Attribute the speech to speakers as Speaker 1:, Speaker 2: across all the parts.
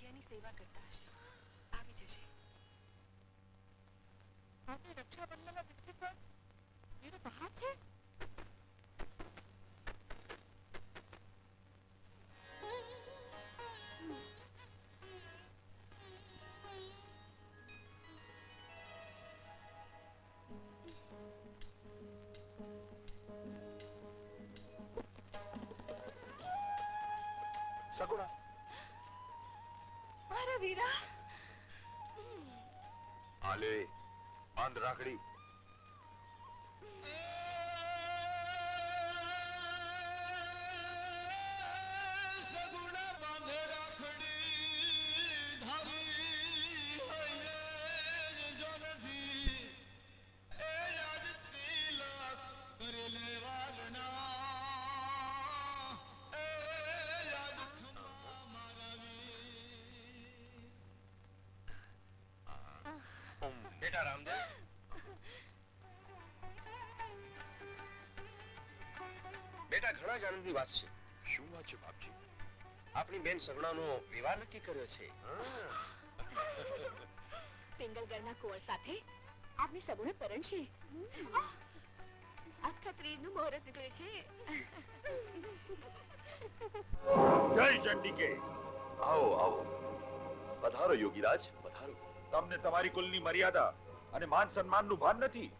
Speaker 1: કન્યાની સેવા કરતા હશે. આવી જશે.
Speaker 2: આજે રક્ષાબંધનના દિવસે પણ વીરો બહાર છે.
Speaker 3: સગુણા,
Speaker 1: મારા વીરા.
Speaker 3: આલે બાંધ રાખડી. બેટા રામદેવ, બેટા ઘણા જ આનંદની વાત છે. શું વાત છે બાપજી? આપણી બેન સગુણાનો વિવાહ નક્કી કર્યો છે.
Speaker 1: પિંગલગઢના કુંવર સાથે આપની સગુણા પરણશે. આખા ત્રીજનું મુહૂર્ત નીકળે છે.
Speaker 4: જય ચંડિકે.
Speaker 3: આવો આવો, પધારો યોગીરાજ, પધારો.
Speaker 4: તમને તમારી કુલની મર્યાદા અને માન સન્માનનું ભાન નથી.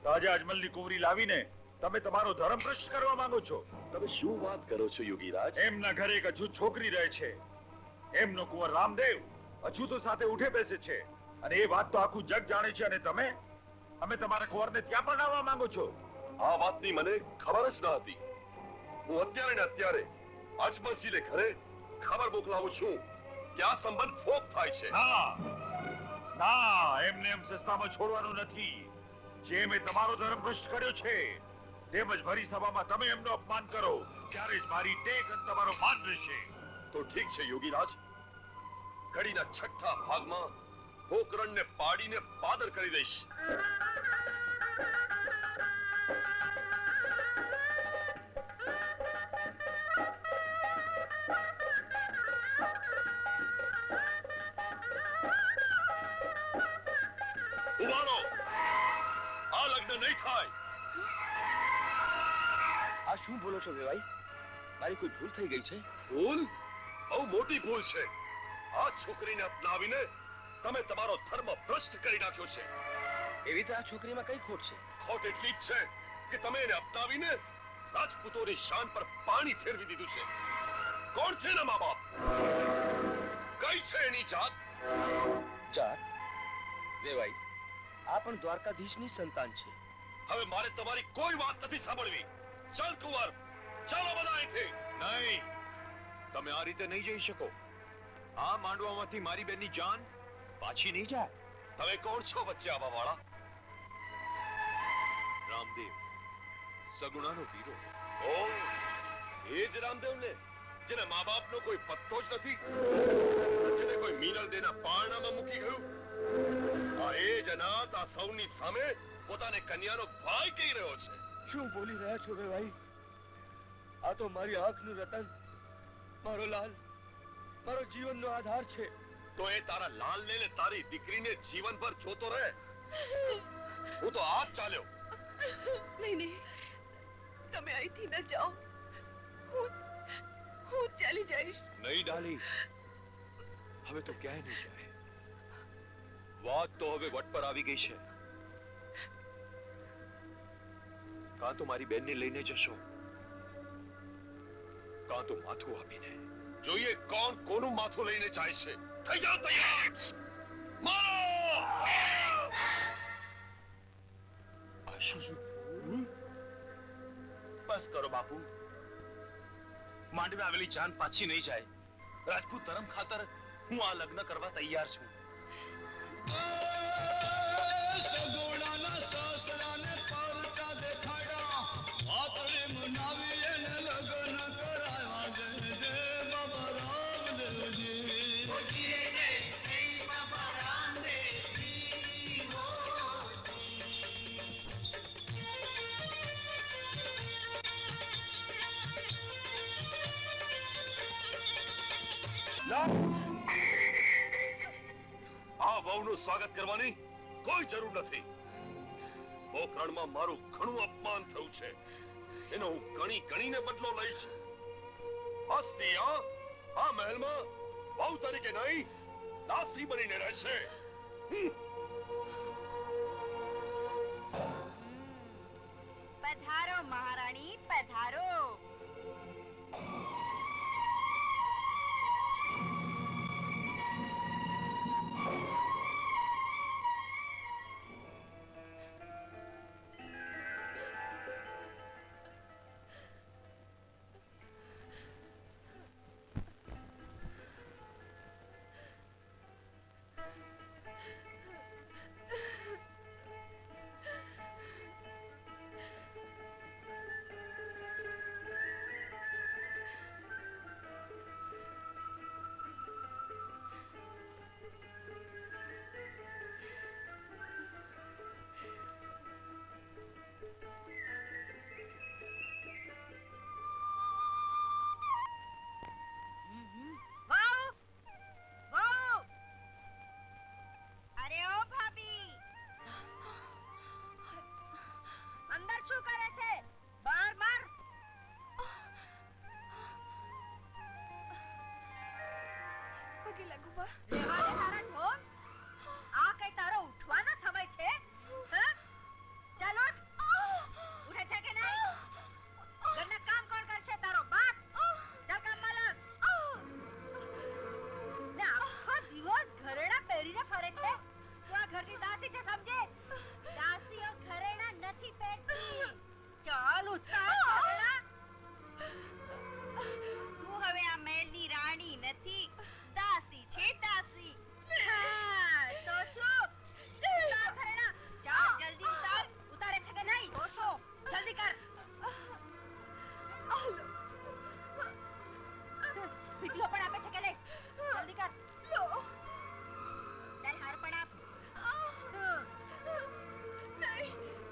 Speaker 4: રાજા અજમલની કુંવરી લાવીને તમે તમારો ધર્મ ભ્રષ્ટ કરવા માંગો છો.
Speaker 3: તમે શું વાત કરો છો યોગીરાજ?
Speaker 4: એમના ઘરે એક અછૂત છોકરી રહે છે. એમનો કુંવર રામદેવ અછૂતો સાથે ઉઠે બેસે છે અને એ વાત તો આખું જગ જાણે છે. અને તમે તમારા કુંવરને ત્યાં પણ લાવવા માંગો છો.
Speaker 3: આ વાતની મને ખબર જ ન હતી. હું અત્યારે ને અત્યારે અજમલજીને ઘરે ખબર મોકલાવું છું કે આ સંબંધ ફોક થાય છે.
Speaker 4: ના, એમને એમ સસ્તામાં છોડવાનું નથી. જેમ એ તમારો ધર્મ ભ્રષ્ટ કર્યો છે તેમજ ભરી સભામાં તમે એમનો અપમાન કરો ત્યારે જ મારી ટેક અને તમારો માન રહેશે.
Speaker 3: તો ઠીક છે યોગીરાજ, ઘડીના છઠ્ઠા ભાગમાં પોકરણને પાડીને પાદર કરી દઈશ. ઉભારો, આ લગ્ન નહીં થાય.
Speaker 5: આ શું બોલો છો વેવાઈ? મારી કોઈ ભૂલ થઈ ગઈ છે?
Speaker 3: ભૂલ? બહુ મોટી ભૂલ છે. આ છોકરીને અપનાવીને તમે તમારો ધર્મ ભ્રષ્ટ કરી નાખ્યો છે.
Speaker 5: એવી તો આ છોકરીમાં કઈ ખોટ છે?
Speaker 3: ખોટ એટલી જ છે કે તમે એને અપનાવીને રાજપૂતોની શાન પર પાણી ફેરવી દીધું છે. કોણ છે એના મા બાપ? કઈ છે એની જાત?
Speaker 5: જાત? વેવાઈ, આ પણ દ્વારકાધીશની સંતાન છે.
Speaker 3: હવે મારે તમારી કોઈ વાત નથી સાંભળવી. ચાલ કુંવર, ચાલો બધા અહીંથી.
Speaker 6: નહીં, તમે આ રીતે નહીં જઈ શકો. આ માંડવામાંથી મારી બેનની જાન પાછી નહીં જાય.
Speaker 3: તમે કોણ છો વચ્ચે આવવા વાળા?
Speaker 6: રામદેવ, સગુણાનો વીરો.
Speaker 3: ઓ, એ જ રામદેવ ને જેને મા બાપનો કોઈ પત્તો જ નથી, જેને કોઈ મિનલ દેના પારણામાં મૂકી ગયું. આ એ જ અનાથ આ સૌની સામે પોતાને કન્યાનો ભાઈ કહી રહ્યો છે.
Speaker 5: શું બોલી રહ્યા છો વેવાઈ? આ તો મારી આંખનું રતન, મારો લાલ, મારો જીવનનો આધાર છે.
Speaker 3: તો એ તારા લાલ ને તારી દીકરીને જીવનભર જોતો રહે. હું તો આજ ચાલ્યો.
Speaker 1: નહીં, તમે અહીંથી ન જાઓ. હું ચાલી જઈશ.
Speaker 6: નહીં ડાલી, હવે તો ક્યાંય નહીં જાય. વાત તો હવે વટ પર આવી ગઈ છે. કાં તો મારી બેનને લઈને જશો, કાં તો માથું આપીને.
Speaker 3: જોઈએ કોણ કોનું માથું લઈને જાય છે. થઈ જાઓ તૈયાર. મારો
Speaker 5: બસ કરો બાપુ. માંડવે આવેલી જાન પાછી નહીં જાય. રાજપૂત ધર્મ ખાતર હું આ લગ્ન કરવા તૈયાર છું. સગોડાના સાસરાને પરચા દેખાડ્યા, આપણે મનાવી એને લગ્ન કરાવ્યા. જય જય બાબા રામદેવજી.
Speaker 3: વહુનું સ્વાગત કરવાની કોઈ જરૂર નથી. પોખરણમાં મારું ઘણું અપમાન થયું છે, એનો હું ગણી ગણીને બદલો લઈશ. અસ્તી આ મહેલમાં વહુ તરીકે નહીં, દાસી બનીને રહેશે.
Speaker 1: પધારો મહારાણી, પધારો.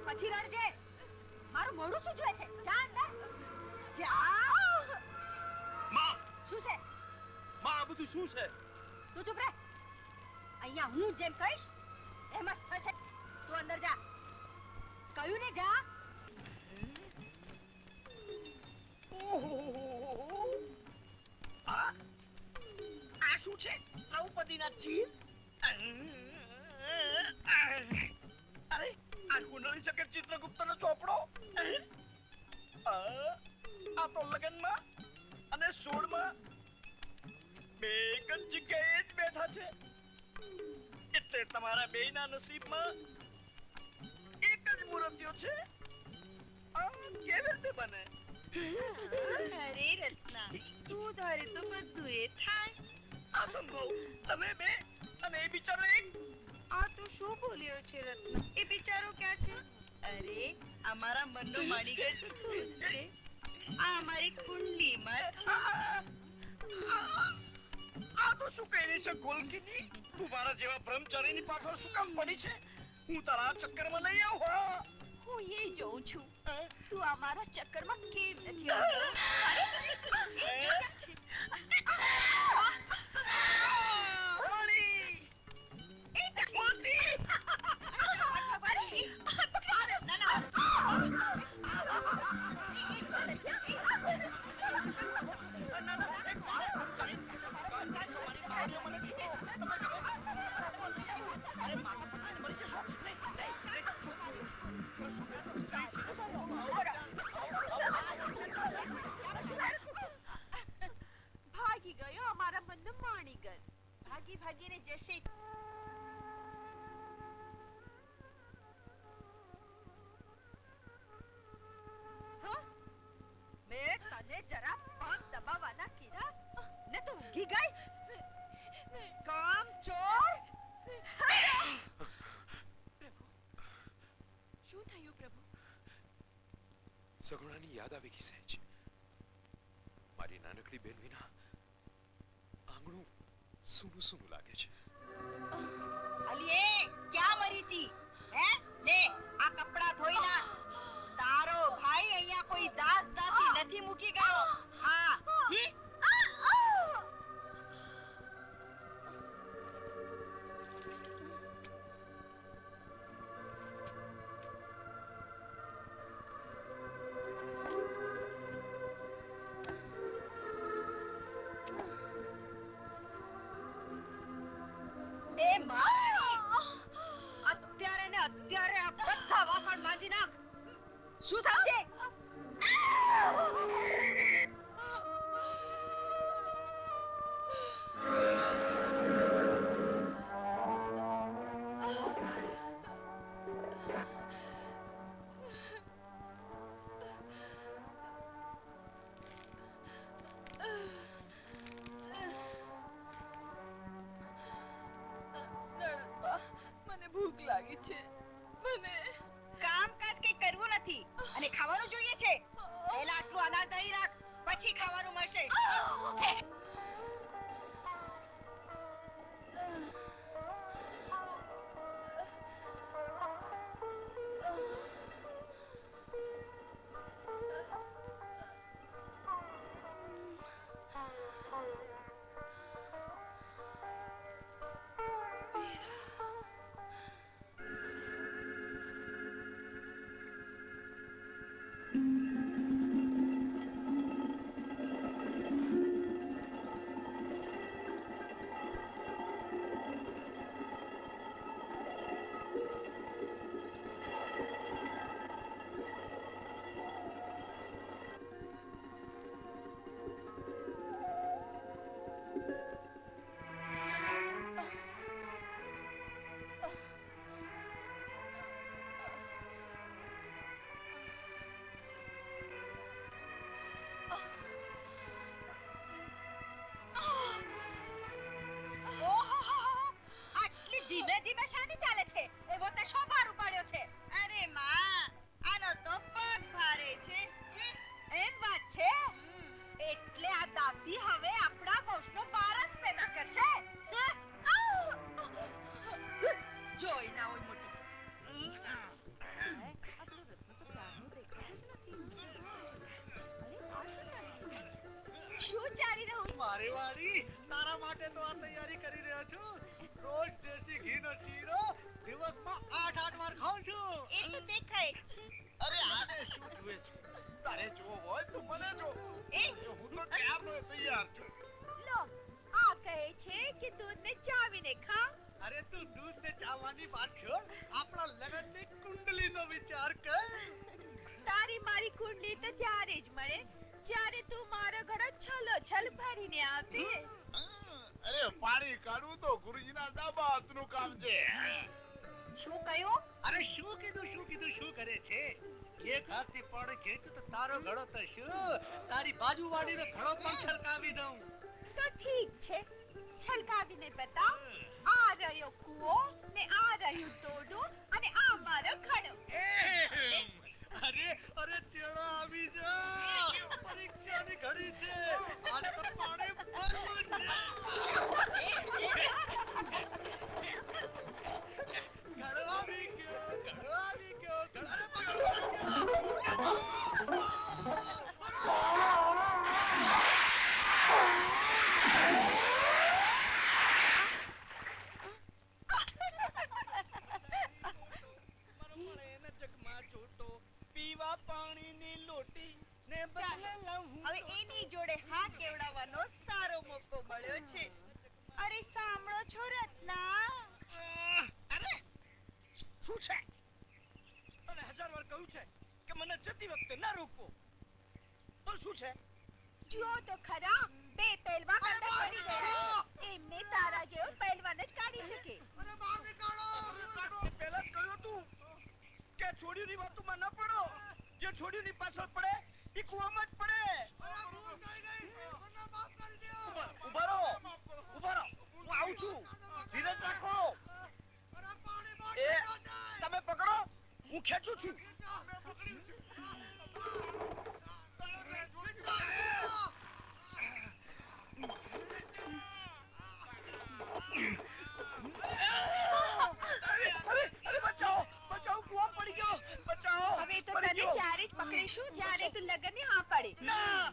Speaker 1: પછી રડજે. મારું મોઢું સૂજવે છે. જા અંદર. જા.
Speaker 5: માં,
Speaker 1: શું છે?
Speaker 5: માં, આ બધું શું છે?
Speaker 1: તું ચૂપ રહે. અહીંયા હું જેમ કહીશ એમ જ થશે. તું અંદર જા. કહ્યું ને જા.
Speaker 5: આ શું છે? દ્રૌપદીના ચીર? અરે, આ કુંડળી ચકર ચિત્રગુપ્તનો ચોપડો? આ તો લગનમાં અને સોળમાં બે એક જ જગ્યાએ જ બેઠા છે. એટલે તમારા બેયના નસીબમાં એક જ મૂર્તિઓ છે. આ કેવી રીતે બને?
Speaker 7: અરે રત્ના, તું ધારે તો બધું એ થાય.
Speaker 5: અસંભવ. તમે બે અને એ બિચારો એક.
Speaker 7: આ તો શું બોલ્યો છે રત્ના? એ બિચારો ક્યાં છે? અરે, અમારા મનનો માણિક જ છે. આ અમારી કુંડલીમાં
Speaker 5: આ તો શું કહી રહી છે ગોલકીની? તું મારા જેવા બ્રહ્મચારીની પાછળ શું કામ પડી છે? હું તારા ચક્કરમાં નહીં આવું.
Speaker 7: હું એ જોઉં છું તું અમારા ચક્કરમાં કેમ નથી આવતો. અરે, એ ક્યાં છે? ભાગી ગયો અમારા મનનો માણીગર. ભાગી ભાગીને જશે.
Speaker 1: મેં તને જરા પગ દબાવવાના કીધા ને તું ઊંઘી ગઈ. કામ ચોર.
Speaker 7: શું થયું પ્રભુ?
Speaker 6: સગુણાની યાદ આવી ગઈ સહેજ. મારી નાનકડી બેન વિના આંગણું સૂનું સૂનું લાગે છે.
Speaker 1: અલી એ ક્યાં મરી હતી? હે લે આ કપડા ધોઈ નાખ. તારો ભાઈ અહીંયા કોઈ દાસ દાસી નથી મૂકી ગયો. હા. શું સમજે?
Speaker 7: નણંદબા, મને ભૂખ લાગી છે. મને
Speaker 1: કામકાજ કઈ કરવું નથી અને ખાવાનું જોઈએ છે. પહેલા આટલું અનાજ દળી રાખ, પછી ખાવાનું મળશે. આટલી ધીમે ધીમે શાની ચાલે છે? એવો તે શો ભાર ઉપાડ્યો છે? અરે માં, આનો તો પગ ભારે છે. એમ વાત છે? એટલે આ દાસી હવે આપણા વંશનો વારસ પેદા કરશે. જોઈ ના હોય મોટી. શું ચાલી રહ્યું?
Speaker 5: મારી વાડી, તારા માટે તો આ તૈયારી કરી રહ્યો છું. રોજ દેશી ઘીનો શીરો દિવસમાં 8 વાર ખાઉં છું.
Speaker 1: એ તો દેખાય જ છે.
Speaker 8: અરે આને શું જુએ છે? તારે જોવો હોય તો મને જો.
Speaker 1: એ
Speaker 8: હું તો ક્યારનો તૈયાર છું.
Speaker 7: લો, આ કહે છે કે દૂધને ચાવીને ખા.
Speaker 5: અરે તું દૂધ ને ચાવવાની વાત છોડ, આપણા લગ્નની કુંડલીનો વિચાર કર.
Speaker 7: તારી મારી કુંડલી તો ત્યારે જ મળે જ્યારે તું મારો ઘડો છલોછલ ભરીને આપે.
Speaker 8: અરે પાણી કાઢવું તો ગુરુજીના ડાબા હાથનું કામ છે.
Speaker 1: શું કહ્યું?
Speaker 5: અરે શું કીધું શું કરે છે? એક હાથથી પાણી ખેંચું તો તારો ઘડો તો શું, તારી બાજુવાળીનો ઘડો પણ છલકાવી દઉં.
Speaker 7: તો ઠીક છે, છલકાવીને બતાવ. આ રહ્યો કૂવો ને આ રહ્યું તોડું અને આ મારો ઘડો.
Speaker 5: અરે ચેડો આવી જા, પરીક્ષાની ઘડી છે. આને તો પાણી ભરવું છે. ઘડો આવી ગયો. પીવા પાણીની લોટી ને બદલે લઉં.
Speaker 1: હવે એની જોડે હાથ કેવડાવવાનો સારો મોકો મળ્યો છે. અરે સાંભળો છો રત્ના?
Speaker 5: અરે શું છે? તને 1000 વાર કહ્યું છે કે મને જતી વખતે ના રોકવો. બોલ શું છે?
Speaker 7: જુઓ તો ખરા, બે પહેલવાન અંદર પડી ગયા. એમને તારા જેવો પહેલવાન જ કાઢી શકે.
Speaker 5: અરે બહાર નીકળો. પહેલા જ કહ્યું હતું કે છોડીઓની વાતોમાં ન પડો. જે છોડીઓની પાછળ પડે એ કૂવામાં જ પડે. ઉભા રહો. હું આવું છું. ધીરજ રાખો. એ તમે પકડો, હું ખેંચું છું. અરે બચાઓ, કૂવા પડી ગયો. બચાઓ.
Speaker 7: હવે તો તને ત્યારે જ પકડીશું જ્યારે તું લગનને હા પાડે.
Speaker 5: ના.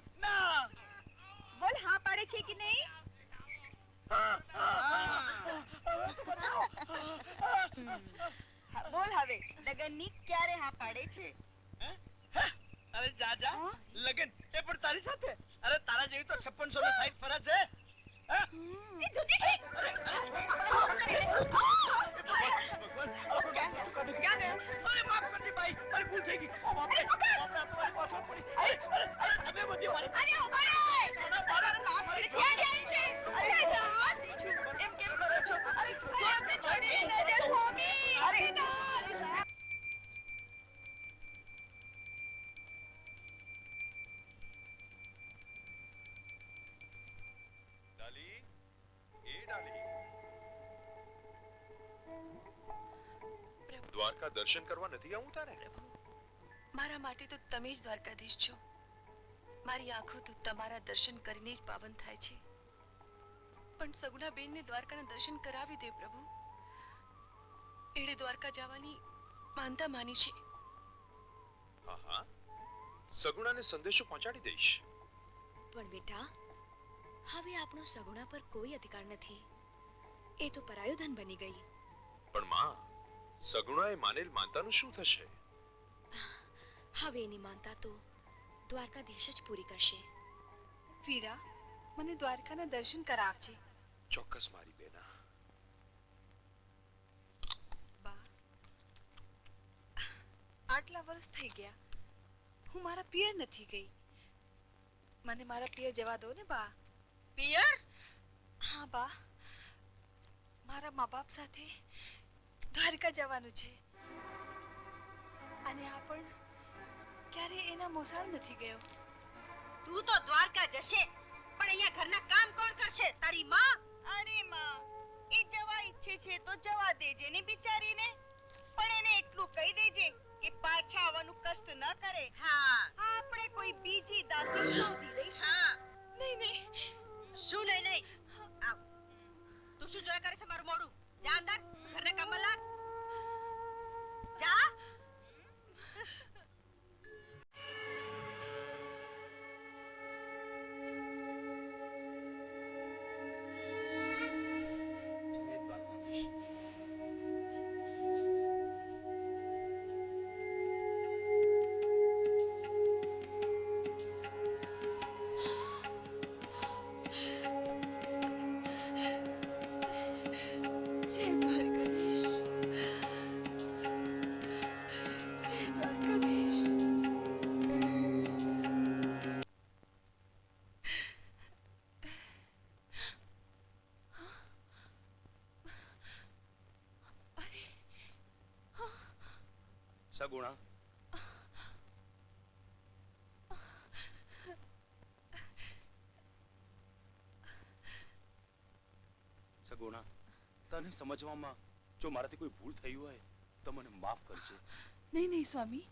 Speaker 7: બોલ, હા પાડે છે કે નહીં?
Speaker 1: બોલ હવે, લગનની ક્યારે હા પાડે છે?
Speaker 5: અરે જા લગન એ પણ તારી સાથે. અરે તારા જેવી તો 5660 ફરા છે.
Speaker 1: એ દૂધી થઈ.
Speaker 5: અરે માફ કરજે ભાઈ, મારી ભૂલ થઈ ગઈ. ઓ બાપ રે.
Speaker 6: દ્વારકા દર્શન કરવા નથી આવું તારે?
Speaker 9: મારા માટે તો તમે જ દ્વારકાધીશ છો. મારી આંખો તો તમારા દર્શન કરીને જ પાવન થાય છે. પણ સગુણાબેનને દ્વારકાના દર્શન કરાવી દે પ્રભુ. એણે દ્વારકા જવાની માનતા માની છે.
Speaker 6: હા હા, સગુણાને સંદેશો પહોંચાડી દઈશ.
Speaker 10: પણ બેટા, હવે આપણો સગુણા પર કોઈ અધિકાર નથી. એ તો પરાયું ધન બની ગઈ.
Speaker 6: પણ માં, સગુણાએ માનેલ માનતાનું શું થશે?
Speaker 10: હવે એની માનતા તો દ્વારકાધીશ જ પૂરી કરશે.
Speaker 9: વીરા, મને દ્વારકાના દર્શન કરાવજે.
Speaker 6: ચોક્કસ મારી બેના.
Speaker 9: બા, આટલા વર્ષ થઈ ગયા, હું મારા પિયર નથી ગઈ. મને મારા પિયર જવા દો ને બા.
Speaker 7: પિયર?
Speaker 9: હા બા, મારા મા બાપ સાથે દ્વારકા જવાનું છે. અને આ પણ ક્યારે એના મોસાળ નથી ગયો.
Speaker 1: તું તો દ્વારકા જશે, પણ અહીંયા ઘરના કામ કોણ કરશે? તારી માં?
Speaker 7: અરે માં, એ જવા ઈચ્છે છે તો જવા દેજે ને બિચારીને. પણ એને એટલું કહી દેજે કે પાછા આવવાનું કષ્ટ ન કરે.
Speaker 1: હા.
Speaker 7: આપણે કોઈ બીજી દાસી શોધી લઈશું.
Speaker 1: હા.
Speaker 9: નહીં નહીં,
Speaker 1: શું નહીં નહીં? આવ. તું શું જોયા કરે છે મારું મોઢું? જા અંદર, ઘરના કામમાં લાગ. જા.
Speaker 9: જય દ્વારકાધીશ. જય દ્વારકાધીશ.
Speaker 5: સગુણા, સગુણા, તને સમજવામાં જો મારાથી કોઈ ભૂલ થઈ હોય તો મને માફ કરજે.
Speaker 9: નહીં નહીં સ્વામી,